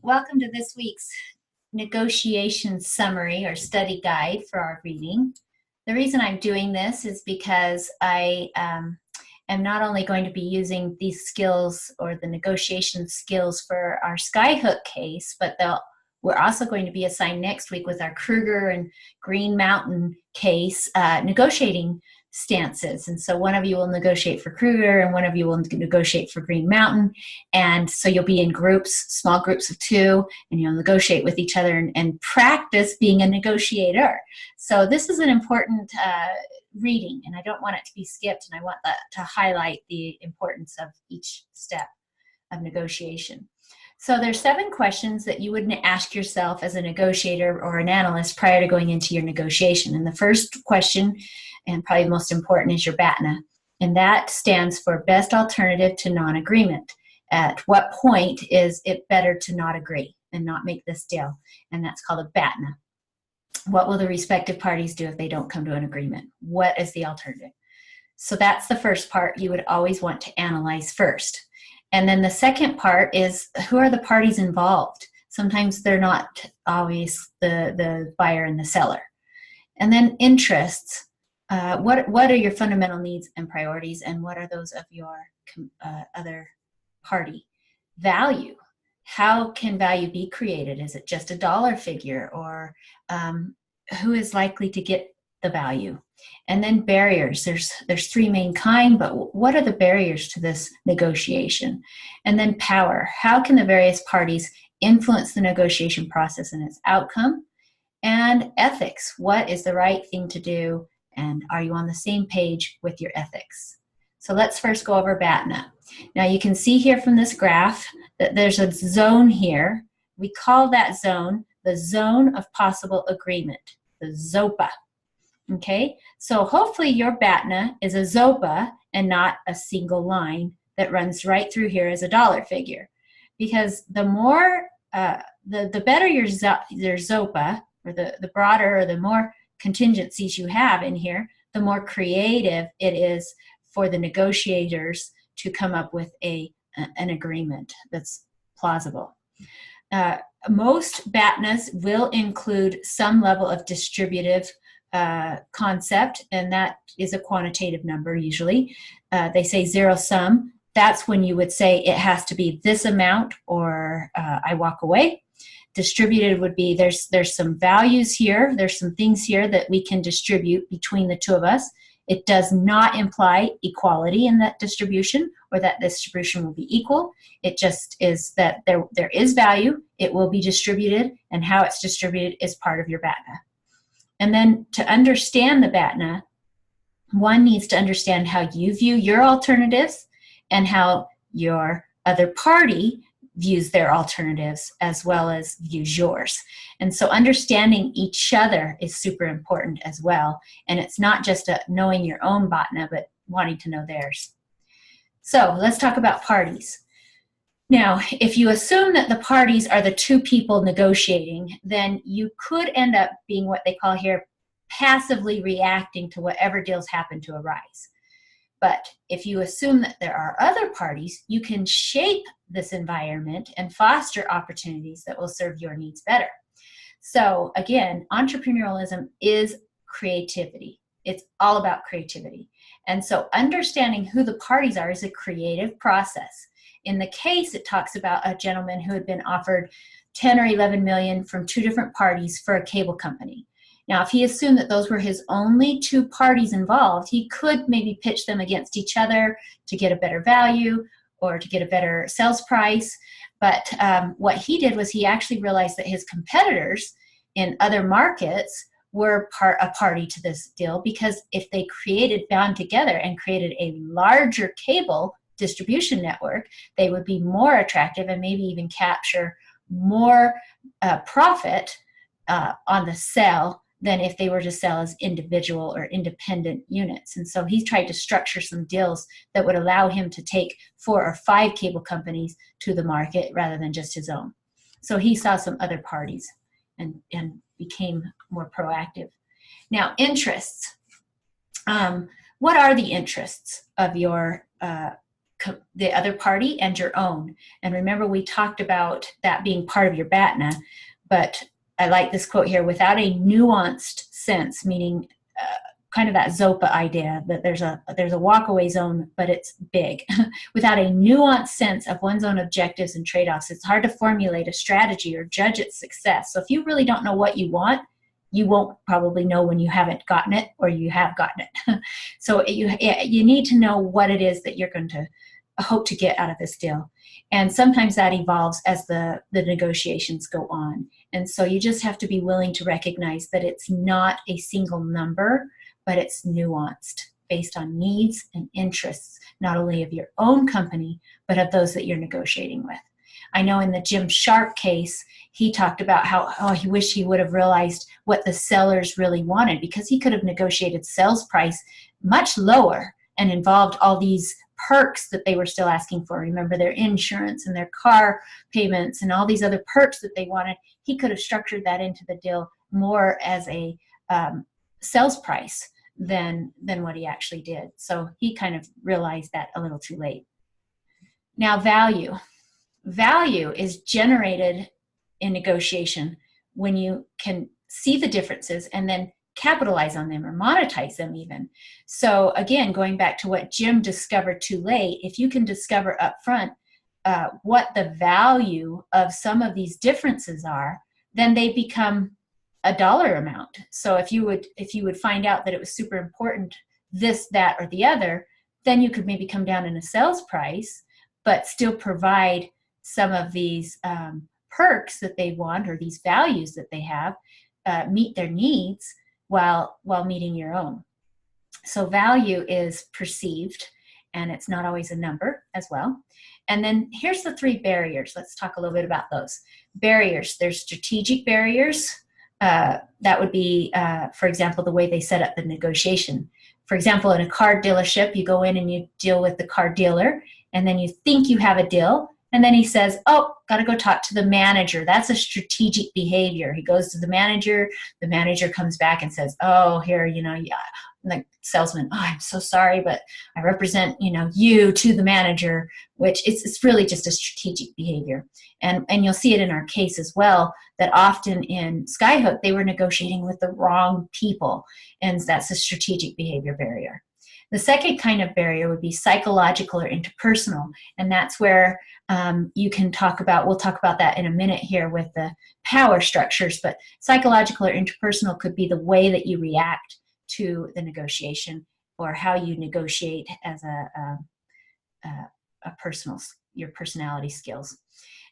Welcome to this week's negotiation summary or study guide for our reading. The reason I'm doing this is because I am not only going to be using these skills or the negotiation skills for our Skyhook case, but we're also going to be assigned next week with our Kruger and Green Mountain case negotiating stances. And so one of you will negotiate for Kruger and one of you will negotiate for Green Mountain. And so you'll be in groups, small groups of two, and you'll negotiate with each other and practice being a negotiator. So this is an important reading, and I don't want it to be skipped, and I want to highlight the importance of each step of negotiation. So there's 7 questions that you would ask yourself as a negotiator or an analyst prior to going into your negotiation. And the first question, and probably the most important, is your BATNA. And that stands for Best Alternative to Non-Agreement. At what point is it better to not agree and not make this deal? And that's called a BATNA. What will the respective parties do if they don't come to an agreement? What is the alternative? So that's the first part you would always want to analyze first. And then the second part is, who are the parties involved? Sometimes they're not always the buyer and the seller. And then interests. What are your fundamental needs and priorities, and what are those of your other party? Value. How can value be created? Is it just a dollar figure, or who is likely to get the value? And then barriers. There's 3 main kinds, but what are the barriers to this negotiation? And then power. How can the various parties influence the negotiation process and its outcome? And ethics. What is the right thing to do, and are you on the same page with your ethics? So let's first go over BATNA. Now you can see here from this graph that there's a zone here. We call that zone the zone of possible agreement, the ZOPA. Okay, so hopefully your BATNA is a ZOPA and not a single line that runs right through here as a dollar figure. Because the more, the better your ZOPA, or the broader or the more contingencies you have in here, the more creative it is for the negotiators to come up with an agreement that's plausible. Most BATNAs will include some level of distributive concept, and that is a quantitative number usually. They say zero sum. That's when you would say it has to be this amount or I walk away. Distributed would be there's some values here, there's some things here that we can distribute between the two of us. It does not imply equality in that distribution, or that distribution will be equal. It just is that there is value, it will be distributed, and how it's distributed is part of your BATNA. And then to understand the BATNA, one needs to understand how you view your alternatives and how your other party views their alternatives as well as views yours. And so understanding each other is super important as well. And it's not just knowing your own BATNA, but wanting to know theirs. So let's talk about parties. Now, if you assume that the parties are the 2 people negotiating, then you could end up being what they call here passively reacting to whatever deals happen to arise. But if you assume that there are other parties, you can shape this environment and foster opportunities that will serve your needs better. So again, entrepreneurialism is creativity. It's all about creativity. And so understanding who the parties are is a creative process. In the case, it talks about a gentleman who had been offered 10 or 11 million from 2 different parties for a cable company. Now, if he assumed that those were his only 2 parties involved, he could maybe pitch them against each other to get a better value or to get a better sales price. But what he did was he actually realized that his competitors in other markets were a party to this deal, because if they bound together and created a larger cable distribution network, they would be more attractive and maybe even capture more profit on the sell than if they were to sell as individual or independent units. And so he tried to structure some deals that would allow him to take 4 or 5 cable companies to the market rather than just his own. So he saw some other parties and became more proactive. Now, interests. What are the interests of your the other party and your own. And remember, we talked about that being part of your BATNA, but I like this quote here: without a nuanced sense, meaning kind of that ZOPA idea that there's a walkaway zone, but it's big. Without a nuanced sense of one's own objectives and trade-offs, it's hard to formulate a strategy or judge its success. So if you really don't know what you want, you won't probably know when you haven't gotten it or you have gotten it. So you need to know what it is that you're going to hope to get out of this deal. And sometimes that evolves as the negotiations go on. And so you just have to be willing to recognize that it's not a single number, but it's nuanced based on needs and interests, not only of your own company, but of those that you're negotiating with. I know in the Jim Sharp case, he talked about how he wished he would have realized what the sellers really wanted, because he could have negotiated sales price much lower and involved all these perks that they were still asking for. Remember, their insurance and their car payments and all these other perks that they wanted. He could have structured that into the deal more as a sales price than what he actually did. So he kind of realized that a little too late. Now, value. Value is generated in negotiation when you can see the differences and then capitalize on them or monetize them even. So again, going back to what Jim discovered too late, if you can discover up front what the value of some of these differences are, then they become a dollar amount. So if you would find out that it was super important, this, that, or the other, then you could maybe come down in a sales price, but still provide some of these perks that they want or these values that they have, meet their needs while meeting your own. So value is perceived, and it's not always a number as well. And then here's the 3 barriers. Let's talk a little bit about those. Barriers. There's strategic barriers. That would be, for example, the way they set up the negotiation. For example, in a car dealership, you go in and you deal with the car dealer, and then you think you have a deal, and then he says, oh, got to go talk to the manager. That's a strategic behavior. He goes to the manager comes back and says, oh, here, yeah. And the salesman, oh, I'm so sorry, but I represent, you to the manager, which it's really just a strategic behavior. And you'll see it in our case as well, that often in Skyhook, they were negotiating with the wrong people. And that's a strategic behavior barrier. The second kind of barrier would be psychological or interpersonal. And that's where you can we'll talk about that in a minute here with the power structures, but psychological or interpersonal could be the way that you react to the negotiation or how you negotiate as your personality skills.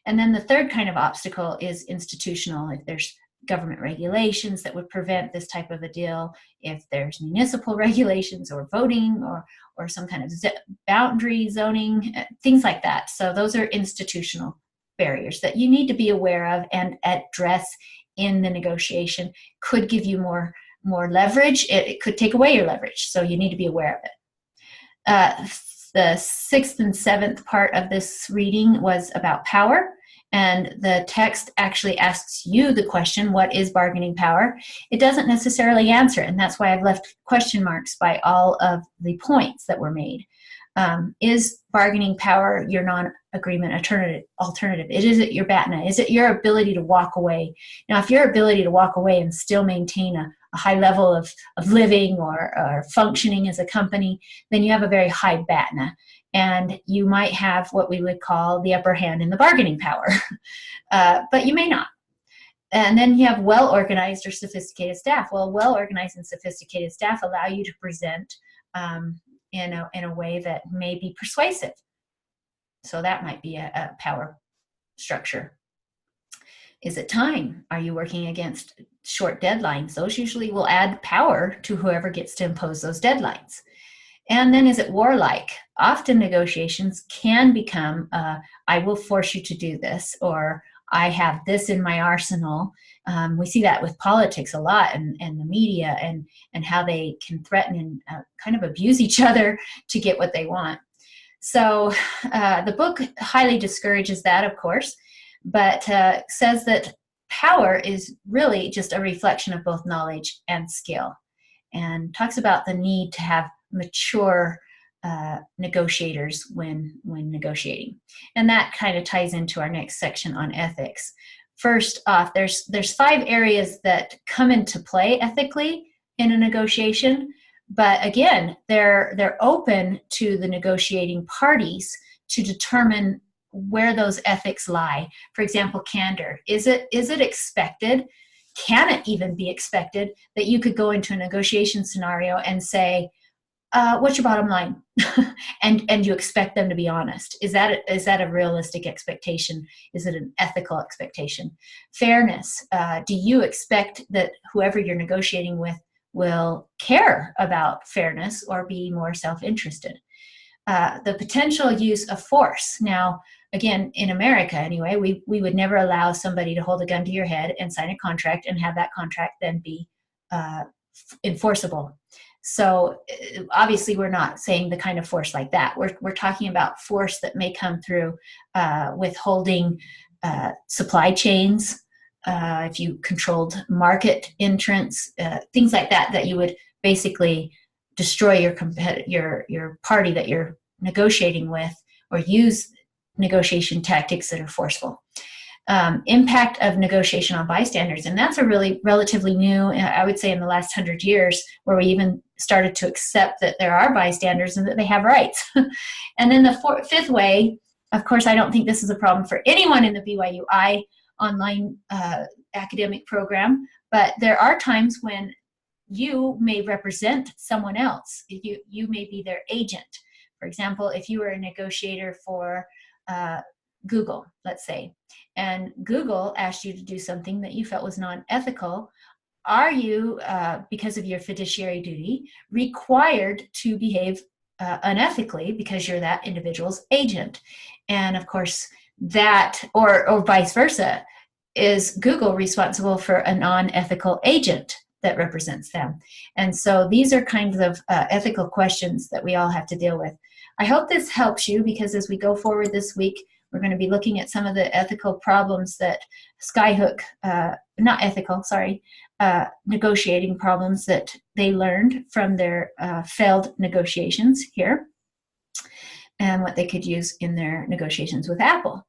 And then the third kind of obstacle is institutional. If there's government regulations that would prevent this type of a deal, if there's municipal regulations or voting or some kind of boundary zoning, things like that. So those are institutional barriers that you need to be aware of and address in the negotiation. Could give you more leverage. It could take away your leverage. So you need to be aware of it. The 6th and 7th part of this reading was about power. And the text actually asks you the question, what is bargaining power? It doesn't necessarily answer, and that's why I've left question marks by all of the points that were made. Is bargaining power your non-agreement alternative? Is it your BATNA? Is it your ability to walk away? Now, if your ability to walk away and still maintain a high level of living or functioning as a company, then you have a very high BATNA. And you might have what we would call the upper hand in the bargaining power, but you may not. And then you have well-organized or sophisticated staff. Well, well-organized and sophisticated staff allow you to present in a way that may be persuasive. So that might be a power structure. Is it time? Are you working against short deadlines? Those usually will add power to whoever gets to impose those deadlines. And then is it warlike? Often negotiations can become, I will force you to do this, or I have this in my arsenal. We see that with politics a lot and the media and how they can threaten and kind of abuse each other to get what they want. So the book highly discourages that, of course, but says that power is really just a reflection of both knowledge and skill, and talks about the need to have mature negotiators when negotiating. And that kind of ties into our next section on ethics. First off, there's 5 areas that come into play ethically in a negotiation, but again, they're open to the negotiating parties to determine where those ethics lie. For example, candor. Is it expected? Can it even be expected that you could go into a negotiation scenario and say, what's your bottom line? and you expect them to be honest. Is that a realistic expectation? Is it an ethical expectation? Fairness. Do you expect that whoever you're negotiating with will care about fairness or be more self-interested? The potential use of force. Now, again, in America anyway, we would never allow somebody to hold a gun to your head and sign a contract and have that contract then be enforceable. So obviously we're not saying the kind of force like that. We're talking about force that may come through withholding supply chains, if you controlled market entrance, things like that, that you would basically destroy your party that you're negotiating with, or use negotiation tactics that are forceful. Impact of negotiation on bystanders, and that's a really relatively new, I would say in the last 100 years, where we even started to accept that there are bystanders and that they have rights. And then the fifth way, of course, I don't think this is a problem for anyone in the BYUI online academic program, but there are times when you may represent someone else. You may be their agent. For example, if you were a negotiator for Google, let's say, and Google asked you to do something that you felt was non-ethical, are you, because of your fiduciary duty, required to behave unethically because you're that individual's agent? And of course, that, or vice versa, is Google responsible for a non-ethical agent that represents them? And so these are kinds of ethical questions that we all have to deal with. I hope this helps you, because as we go forward this week, we're going to be looking at some of the ethical problems that Skyhook, negotiating problems that they learned from their failed negotiations here, and what they could use in their negotiations with Apple.